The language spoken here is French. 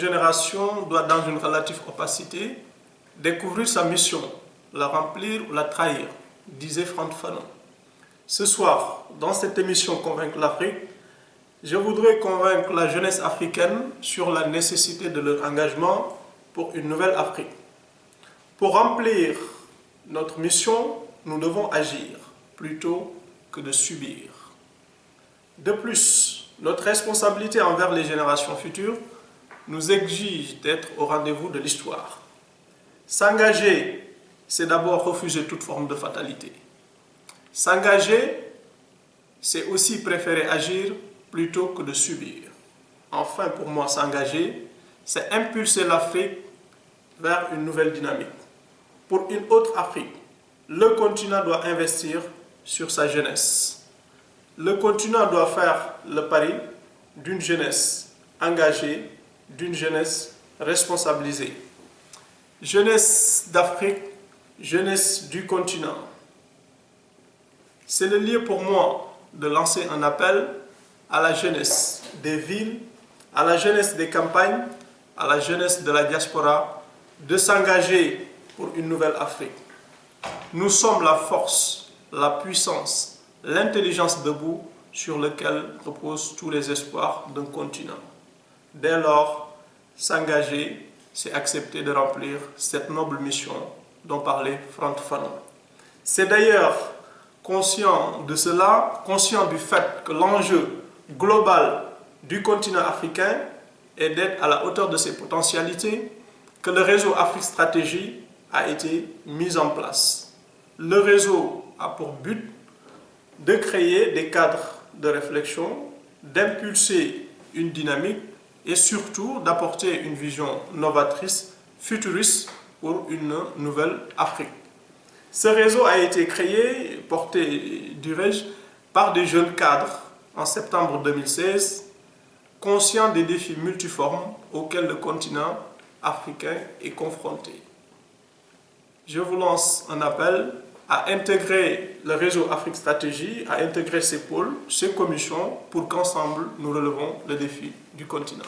génération doit, dans une relative opacité, découvrir sa mission, la remplir ou la trahir, disait Frantz Fanon. Ce soir, dans cette émission Convaincre l'Afrique, je voudrais convaincre la jeunesse africaine sur la nécessité de leur engagement pour une nouvelle Afrique. Pour remplir notre mission, nous devons agir plutôt que de subir. De plus, notre responsabilité envers les générations futures nous exige d'être au rendez-vous de l'histoire. S'engager, c'est d'abord refuser toute forme de fatalité. S'engager, c'est aussi préférer agir plutôt que de subir. Enfin, pour moi, s'engager, c'est impulser l'Afrique vers une nouvelle dynamique. Pour une autre Afrique, le continent doit investir sur sa jeunesse. Le continent doit faire le pari d'une jeunesse engagée, d'une jeunesse responsabilisée. Jeunesse d'Afrique, jeunesse du continent. C'est le lieu pour moi de lancer un appel à la jeunesse des villes, à la jeunesse des campagnes, à la jeunesse de la diaspora, de s'engager pour une nouvelle Afrique. Nous sommes la force, la puissance, l'intelligence debout sur lequel reposent tous les espoirs d'un continent. Dès lors, s'engager, c'est accepter de remplir cette noble mission dont parlait Frantz Fanon. C'est d'ailleurs conscient de cela, conscient du fait que l'enjeu global du continent africain est d'être à la hauteur de ses potentialités, que le réseau Afrique Stratégie a été mis en place. Le réseau a pour but de créer des cadres de réflexion, d'impulser une dynamique et surtout d'apporter une vision novatrice, futuriste pour une nouvelle Afrique. Ce réseau a été créé, porté, dirais-je, par des jeunes cadres en septembre 2016, conscients des défis multiformes auxquels le continent africain est confronté. Je vous lance un appel à intégrer le réseau Afrique Stratégie, à intégrer ses pôles, ses commissions, pour qu'ensemble nous relevons le défi du continent.